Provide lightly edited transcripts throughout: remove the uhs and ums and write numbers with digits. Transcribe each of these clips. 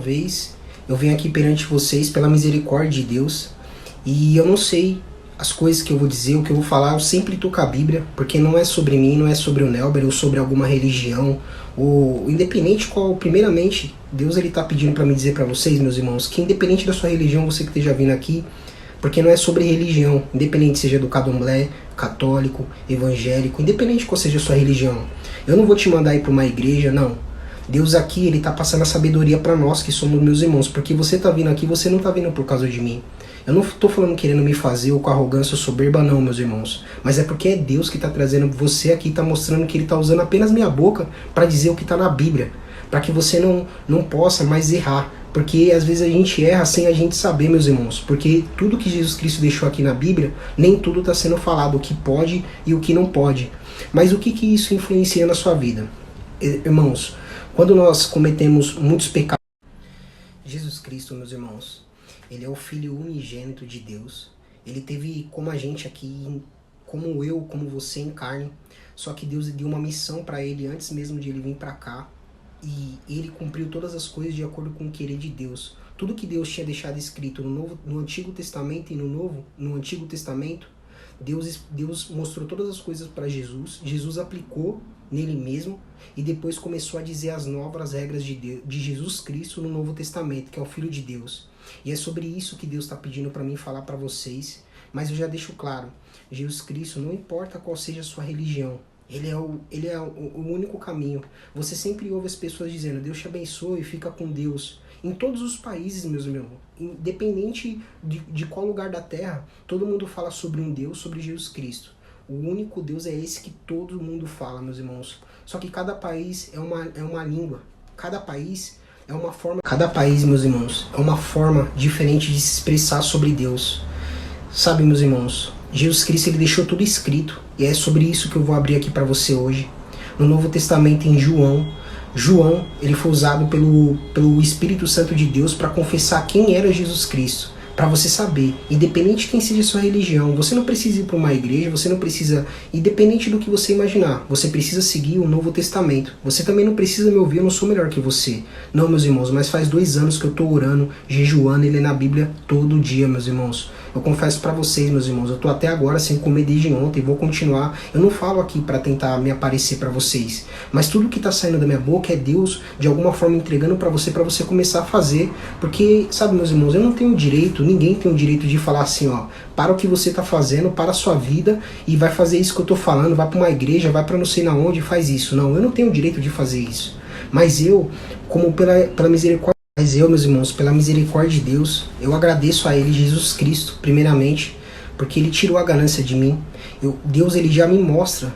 vez eu venho aqui perante vocês pela misericórdia de Deus. E eu não sei as coisas que eu vou dizer, o que eu vou falar, eu sempre tô com a Bíblia, porque não é sobre mim, não é sobre o Nelber ou sobre alguma religião, ou independente qual, primeiramente, Deus ele tá pedindo para me dizer para vocês, meus irmãos, que independente da sua religião, você que esteja vindo aqui, porque não é sobre religião, independente seja do candomblé, católico, evangélico, independente qual seja a sua religião. Eu não vou te mandar ir para uma igreja, não. Deus aqui, ele tá passando a sabedoria para nós que somos meus irmãos, porque você tá vindo aqui, você não tá vindo por causa de mim. Eu não tô falando querendo me fazer ou com arrogância ou soberba não, meus irmãos. Mas é porque é Deus que tá trazendo você aqui, tá mostrando que ele tá usando apenas minha boca para dizer o que tá na Bíblia. Para que você não possa mais errar. Porque às vezes a gente erra sem a gente saber, meus irmãos. Porque tudo que Jesus Cristo deixou aqui na Bíblia, nem tudo está sendo falado, o que pode e o que não pode. Mas o que isso influencia na sua vida? Irmãos, quando nós cometemos muitos pecados, Jesus Cristo, meus irmãos, ele é o Filho unigênito de Deus. Ele teve como a gente aqui, como eu, como você em carne. Só que Deus deu uma missão para ele antes mesmo de ele vir para cá. E ele cumpriu todas as coisas de acordo com o querer de Deus. Tudo que Deus tinha deixado escrito no Antigo Testamento e no Antigo Testamento, Deus mostrou todas as coisas para Jesus. Jesus aplicou nele mesmo e depois começou a dizer as novas regras de Jesus Cristo no Novo Testamento, que é o Filho de Deus. E é sobre isso que Deus está pedindo para mim falar para vocês. Mas eu já deixo claro, Jesus Cristo, não importa qual seja a sua religião, Ele é o único caminho. Você sempre ouve as pessoas dizendo, Deus te abençoe, fica com Deus. Em todos os países, meus irmãos, independente de qual lugar da terra, todo mundo fala sobre um Deus, sobre Jesus Cristo. O único Deus é esse que todo mundo fala, meus irmãos. Só que cada país é uma língua. Cada país é uma forma. Cada país, meus irmãos, é uma forma diferente de se expressar sobre Deus. Sabe, meus irmãos, Jesus Cristo ele deixou tudo escrito. E é sobre isso que eu vou abrir aqui para você hoje. No Novo Testamento, em João, ele foi usado pelo Espírito Santo de Deus para confessar quem era Jesus Cristo. Para você saber, independente de quem seja a sua religião, você não precisa ir para uma igreja, você não precisa, independente do que você imaginar, você precisa seguir o Novo Testamento. Você também não precisa me ouvir, eu não sou melhor que você. Não, meus irmãos, mas faz 2 anos que eu estou orando, jejuando, ele é na Bíblia todo dia, meus irmãos. Eu confesso para vocês, meus irmãos, eu tô até agora sem comer desde ontem, vou continuar. Eu não falo aqui para tentar me aparecer para vocês, mas tudo que tá saindo da minha boca é Deus de alguma forma entregando para você começar a fazer. Porque, sabe, meus irmãos, eu não tenho direito, ninguém tem o direito de falar assim, ó, para o que você tá fazendo, para a sua vida e vai fazer isso que eu tô falando, vai para uma igreja, vai para não sei na onde e faz isso. Não, eu não tenho o direito de fazer isso. Mas eu, como pela misericórdia, meus irmãos, pela misericórdia de Deus, eu agradeço a Ele, Jesus Cristo, primeiramente, porque Ele tirou a ganância de mim. Deus, Ele já me mostra,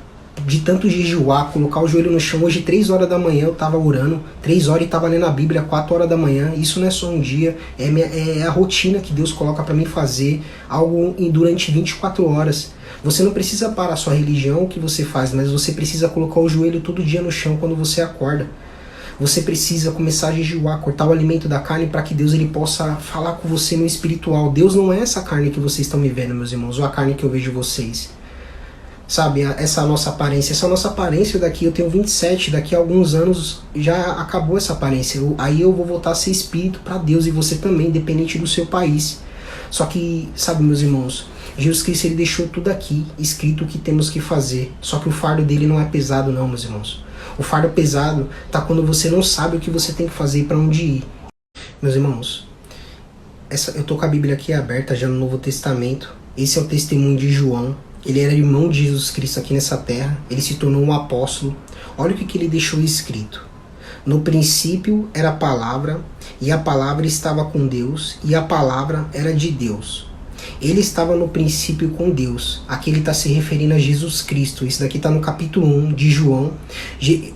de tanto jejuar, colocar o joelho no chão. Hoje, 3 horas da manhã, eu estava orando, 3 horas e estava lendo a Bíblia, 4 horas da manhã. Isso não é só um dia, é a rotina que Deus coloca para mim fazer, algo durante 24 horas. Você não precisa parar a sua religião, o que você faz, mas você precisa colocar o joelho todo dia no chão quando você acorda. Você precisa começar a jejuar, cortar o alimento da carne para que Deus ele possa falar com você no espiritual. Deus não é essa carne que vocês estão me vendo, meus irmãos, ou a carne que eu vejo vocês. Sabe, essa nossa aparência daqui, eu tenho 27, daqui a alguns anos já acabou essa aparência. Aí eu vou voltar a ser espírito para Deus e você também, independente do seu país. Só que, sabe, meus irmãos, Jesus Cristo ele deixou tudo aqui, escrito o que temos que fazer. Só que o fardo dele não é pesado não, meus irmãos. O fardo pesado tá quando você não sabe o que você tem que fazer e para onde ir. Meus irmãos, eu tô com a Bíblia aqui aberta já no Novo Testamento. Esse é o testemunho de João. Ele era irmão de Jesus Cristo aqui nessa terra. Ele se tornou um apóstolo. Olha o que ele deixou escrito. No princípio era a palavra, e a palavra estava com Deus, e a palavra era de Deus. Ele estava no princípio com Deus. Aqui ele está se referindo a Jesus Cristo. Isso daqui está no capítulo 1 de João.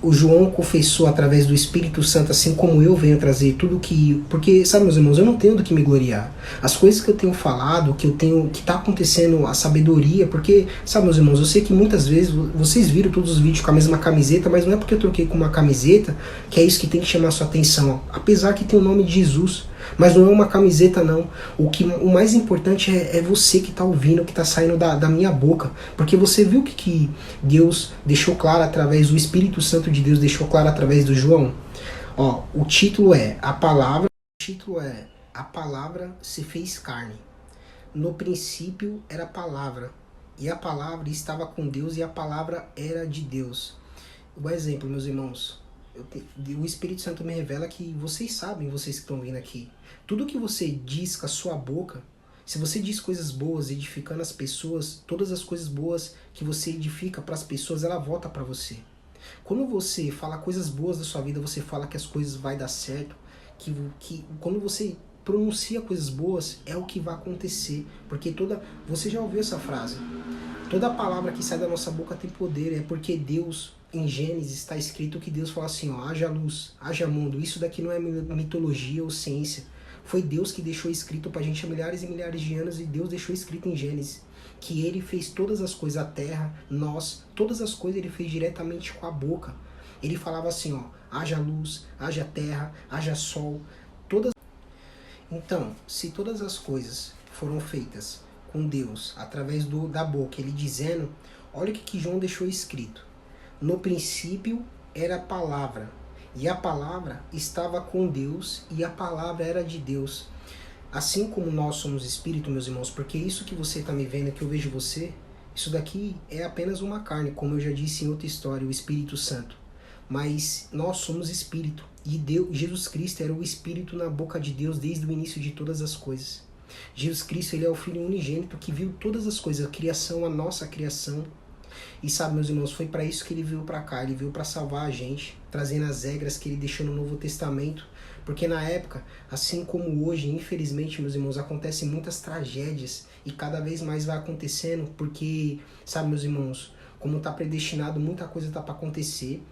O João confessou através do Espírito Santo, assim como eu venho trazer tudo que... Porque, sabe, meus irmãos, eu não tenho do que me gloriar. As coisas que eu tenho falado, que está acontecendo, a sabedoria, porque, sabe, meus irmãos, eu sei que muitas vezes vocês viram todos os vídeos com a mesma camiseta, mas não é porque eu troquei com uma camiseta que é isso que tem que chamar a sua atenção. Apesar que tem o nome de Jesus. Mas não é uma camiseta não. O mais importante é você que está ouvindo, que está saindo da minha boca. Porque você viu que Deus deixou claro através, o Espírito Santo de Deus deixou claro através do João? Ó, o título é A Palavra título é A Palavra se fez carne. No princípio era a palavra, e a palavra estava com Deus, e a palavra era de Deus. Um exemplo, meus irmãos, o Espírito Santo me revela que vocês sabem, vocês que estão vindo aqui, tudo que você diz com a sua boca, se você diz coisas boas, edificando as pessoas, todas as coisas boas que você edifica para as pessoas, ela volta para você. Quando você fala coisas boas da sua vida, você fala que as coisas vai dar certo, que quando você pronuncia coisas boas, é o que vai acontecer. Porque você já ouviu essa frase? Toda palavra que sai da nossa boca tem poder, é porque Deus, em Gênesis, está escrito que Deus fala assim, ó, haja luz, haja mundo. Isso daqui não é mitologia ou ciência. Foi Deus que deixou escrito pra gente há milhares e milhares de anos, e Deus deixou escrito em Gênesis que Ele fez todas as coisas, a terra, nós, todas as coisas Ele fez diretamente com a boca. Ele falava assim, ó, haja luz, haja terra, haja sol, todas. Então, se todas as coisas foram feitas com Deus, através da boca, Ele dizendo, olha o que João deixou escrito. No princípio era a palavra, e a palavra estava com Deus, e a palavra era de Deus. Assim como nós somos espírito, meus irmãos, porque isso que você está me vendo, que eu vejo você, isso daqui é apenas uma carne, como eu já disse em outra história, o Espírito Santo. Mas nós somos espírito, e Jesus Cristo era o Espírito na boca de Deus desde o início de todas as coisas. Jesus Cristo, Ele é o Filho unigênito que viu todas as coisas, a criação, a nossa criação. E sabe, meus irmãos, foi para isso que Ele veio para cá. Ele veio para salvar a gente, trazendo as regras que Ele deixou no Novo Testamento. Porque na época, assim como hoje, infelizmente, meus irmãos, acontecem muitas tragédias. E cada vez mais vai acontecendo, porque, sabe, meus irmãos, como está predestinado, muita coisa está para acontecer.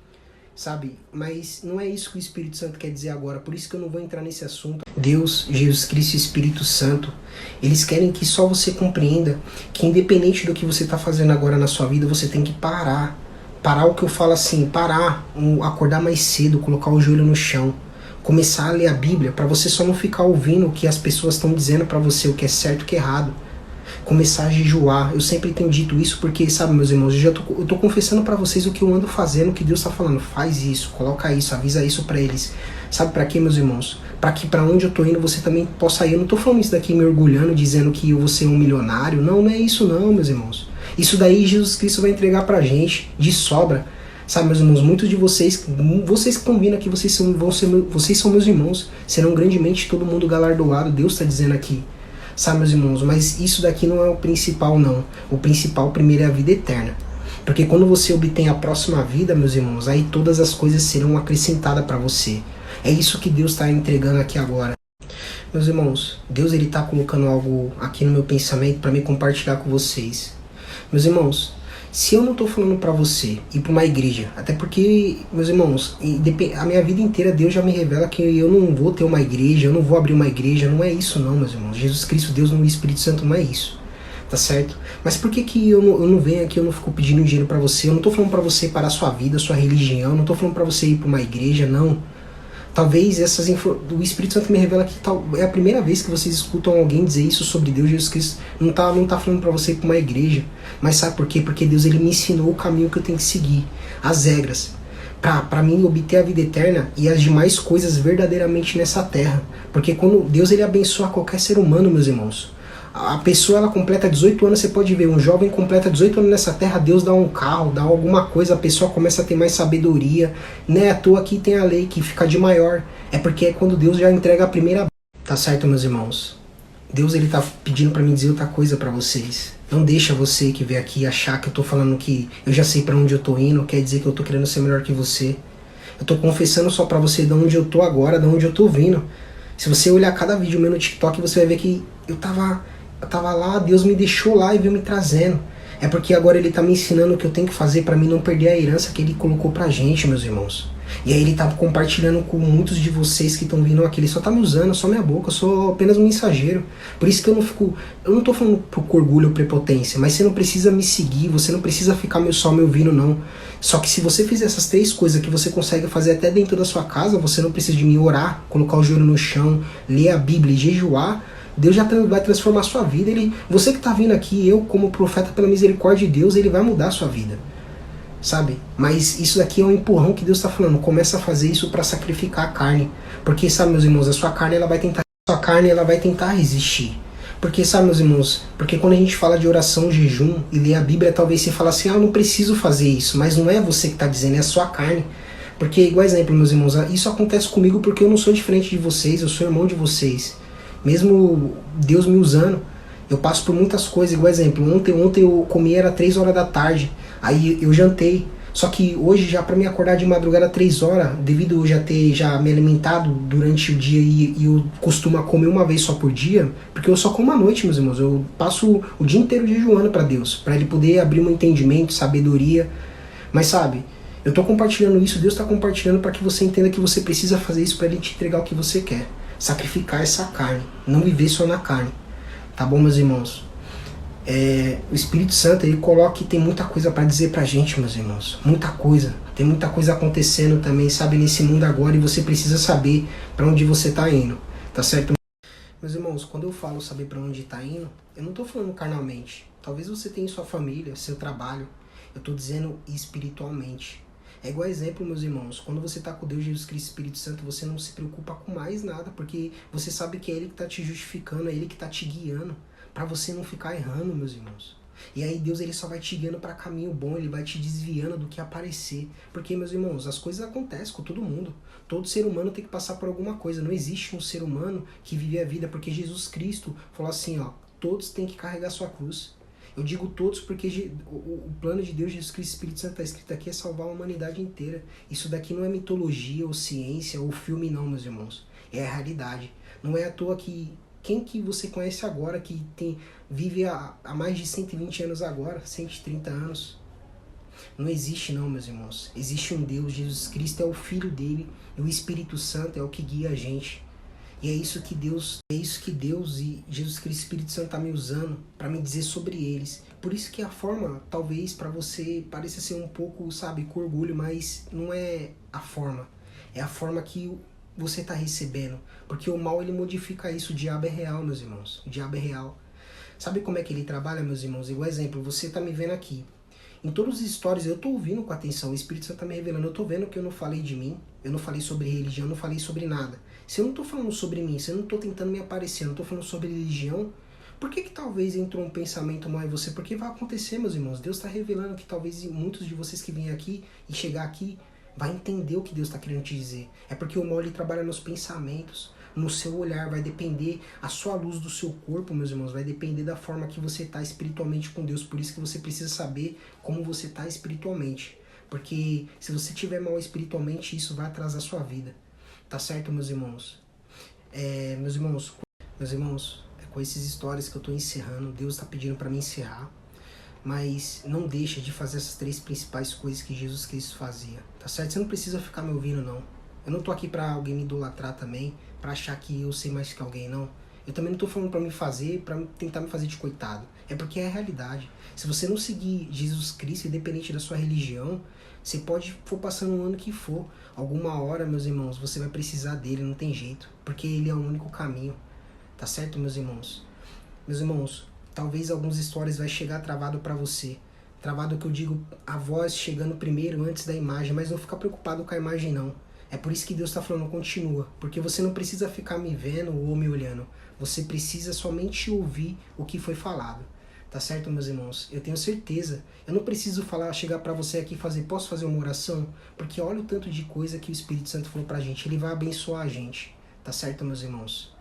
Sabe? Mas não é isso que o Espírito Santo quer dizer agora. Por isso que eu não vou entrar nesse assunto. Deus, Jesus Cristo e Espírito Santo, eles querem que só você compreenda que independente do que você está fazendo agora na sua vida, você tem que parar. Parar o que eu falo assim, parar, acordar mais cedo, colocar o joelho no chão, começar a ler a Bíblia, para você só não ficar ouvindo o que as pessoas estão dizendo para você, o que é certo e o que é errado. Começar a jejuar. Eu sempre tenho dito isso porque, sabe, meus irmãos, eu tô confessando para vocês o que eu ando fazendo, o que Deus tá falando. Faz isso, coloca isso, avisa isso para eles. Sabe para quê, meus irmãos? Para que para onde eu tô indo você também possa ir. Eu não tô falando isso daqui me orgulhando, dizendo que eu vou ser um milionário. Não, não é isso não, meus irmãos. Isso daí Jesus Cristo vai entregar pra gente de sobra. Sabe, meus irmãos, muitos de vocês que estão vindo aqui, vocês são meus irmãos. Serão grandemente todo mundo galardoado. Deus tá dizendo aqui. Sabe, meus irmãos, mas isso daqui não é o principal, não. O principal primeiro é a vida eterna. Porque quando você obtém a próxima vida, meus irmãos, aí todas as coisas serão acrescentadas para você. É isso que Deus está entregando aqui agora. Meus irmãos, Deus ele está colocando algo aqui no meu pensamento para me compartilhar com vocês. Meus irmãos, se eu não estou falando para você ir para uma igreja, até porque, meus irmãos, a minha vida inteira Deus já me revela que eu não vou ter uma igreja, eu não vou abrir uma igreja, não é isso não, meus irmãos. Jesus Cristo, Deus no Espírito Santo não é isso, tá certo? Mas por que eu não venho aqui, eu não fico pedindo dinheiro para você? Eu não estou falando para você parar sua vida, sua religião, não estou falando para você ir para uma igreja, não. Talvez o Espírito Santo me revela que é a primeira vez que vocês escutam alguém dizer isso sobre Deus. Jesus Cristo não tá falando para você ir para uma igreja. Mas sabe por quê? Porque Deus ele me ensinou o caminho que eu tenho que seguir, as regras, para mim obter a vida eterna e as demais coisas verdadeiramente nessa terra. Porque quando Deus ele abençoa qualquer ser humano, meus irmãos, a pessoa ela completa 18 anos, você pode ver, um jovem completa 18 anos nessa terra, Deus dá um carro, dá alguma coisa, a pessoa começa a ter mais sabedoria, né? À toa aqui tem a lei que fica de maior, é porque é quando Deus já entrega a primeira. Tá certo, meus irmãos? Deus ele tá pedindo para mim dizer outra coisa para vocês. Não deixa você que veio aqui achar que eu tô falando que eu já sei para onde eu tô indo, quer dizer que eu tô querendo ser melhor que você. Eu tô confessando só para você de onde eu tô agora, de onde eu tô vindo. Se você olhar cada vídeo meu no TikTok, você vai ver que eu tava lá, Deus me deixou lá e veio me trazendo. É porque agora Ele tá me ensinando o que eu tenho que fazer para mim não perder a herança que Ele colocou pra gente, meus irmãos. E aí Ele tá compartilhando com muitos de vocês que estão vindo aqui. Ele só tá me usando, só minha boca, eu sou apenas um mensageiro. Por isso que eu não tô falando por orgulho ou prepotência, mas você não precisa me seguir, você não precisa ficar só me ouvindo, não. Só que se você fizer essas 3 coisas que você consegue fazer até dentro da sua casa, você não precisa de me orar, colocar o joelho no chão, ler a Bíblia e jejuar, Deus já vai transformar a sua vida. Você que está vindo aqui, eu como profeta pela misericórdia de Deus, Ele vai mudar a sua vida. sabe? Mas isso daqui é um empurrão que Deus está falando. Começa a fazer isso para sacrificar a carne. Porque, sabe, meus irmãos, a sua carne ela vai tentar resistir. Porque, sabe, meus irmãos, porque quando a gente fala de oração, jejum e lê a Bíblia, talvez você fale assim, eu não preciso fazer isso. Mas não é você que está dizendo, é a sua carne. Porque, igual exemplo, meus irmãos, isso acontece comigo porque eu não sou diferente de vocês, eu sou irmão de vocês. Mesmo Deus me usando, eu passo por muitas coisas. Igual exemplo, ontem eu comi, era 3 horas da tarde, aí eu jantei. Só que hoje, já para me acordar de madrugada 3 horas, devido eu já ter me alimentado durante o dia e eu costumo comer uma vez só por dia, porque eu só como à noite, meus irmãos. Eu passo o dia inteiro jejuando para Deus, para Ele poder abrir um entendimento, sabedoria. Mas sabe, eu tô compartilhando isso, Deus está compartilhando para que você entenda que você precisa fazer isso para Ele te entregar o que você quer. Sacrificar essa carne, não viver só na carne. Tá bom, meus irmãos? O Espírito Santo, ele coloca que tem muita coisa para dizer pra gente, meus irmãos. Muita coisa. Tem muita coisa acontecendo também, sabe, nesse mundo agora, e você precisa saber para onde você tá indo. Tá certo? Meus irmãos, quando eu falo saber para onde tá indo, eu não tô falando carnalmente. Talvez você tenha sua família, seu trabalho. Eu tô dizendo espiritualmente. É igual exemplo, meus irmãos, quando você tá com Deus, Jesus Cristo, Espírito Santo, você não se preocupa com mais nada, porque você sabe que é Ele que tá te justificando, é Ele que tá te guiando, para você não ficar errando, meus irmãos. E aí Deus, ele só vai te guiando para caminho bom, ele vai te desviando do que aparecer. Porque, meus irmãos, as coisas acontecem com todo mundo. Todo ser humano tem que passar por alguma coisa. Não existe um ser humano que vive a vida, porque Jesus Cristo falou assim, ó, todos têm que carregar sua cruz. Eu digo todos porque o plano de Deus, Jesus Cristo e Espírito Santo, está escrito aqui, é salvar a humanidade inteira. Isso daqui não é mitologia ou ciência ou filme não, meus irmãos. É a realidade. Não é à toa que quem que você conhece agora que vive há mais de 120 anos agora, 130 anos? Não existe não, meus irmãos. Existe um Deus, Jesus Cristo é o Filho dele, e o Espírito Santo é o que guia a gente. E é isso que Deus e Jesus Cristo e Espírito Santo tá me usando para me dizer sobre eles. Por isso que a forma, talvez para você pareça ser um pouco, sabe, com orgulho, mas não é a forma. É a forma que você tá recebendo. Porque o mal, ele modifica isso. O diabo é real, meus irmãos. O diabo é real. Sabe como é que ele trabalha, meus irmãos? Igual exemplo, você tá me vendo aqui. Em todas as histórias, eu tô ouvindo com atenção. O Espírito Santo tá me revelando. Eu tô vendo que eu não falei de mim. Eu não falei sobre religião. Eu não falei sobre nada. Se eu não tô falando sobre mim, se eu não tô tentando me aparecer, eu não tô falando sobre religião, por que talvez entrou um pensamento mal em você? Porque vai acontecer, meus irmãos. Deus tá revelando que talvez muitos de vocês que vêm aqui e chegar aqui vai entender o que Deus tá querendo te dizer. É porque o mal, ele trabalha nos pensamentos, no seu olhar, vai depender a sua luz do seu corpo, meus irmãos, vai depender da forma que você tá espiritualmente com Deus. Por isso que você precisa saber como você tá espiritualmente. Porque se você tiver mal espiritualmente, isso vai atrasar a sua vida. Tá certo, meus irmãos? Meus irmãos, é com essas histórias que eu tô encerrando. Deus tá pedindo para mim encerrar. Mas não deixa de fazer essas 3 principais coisas que Jesus Cristo fazia. Tá certo? Você não precisa ficar me ouvindo, não. Eu não tô aqui pra alguém me idolatrar também, pra achar que eu sei mais que alguém, não. Eu também não tô falando pra me fazer, pra tentar me fazer de coitado. É porque é a realidade. Se você não seguir Jesus Cristo, independente da sua religião, você pode for passando um ano que for. Alguma hora, meus irmãos, você vai precisar dele, não tem jeito. Porque ele é o único caminho. Tá certo, meus irmãos? Meus irmãos, talvez algumas histórias vai chegar travado pra você. Travado que eu digo, a voz chegando primeiro antes da imagem. Mas não fica preocupado com a imagem, não. É por isso que Deus está falando, continua. Porque você não precisa ficar me vendo ou me olhando. Você precisa somente ouvir o que foi falado. Tá certo, meus irmãos? Eu tenho certeza. Eu não preciso chegar pra você aqui e fazer, posso fazer uma oração? Porque olha o tanto de coisa que o Espírito Santo falou pra gente. Ele vai abençoar a gente. Tá certo, meus irmãos?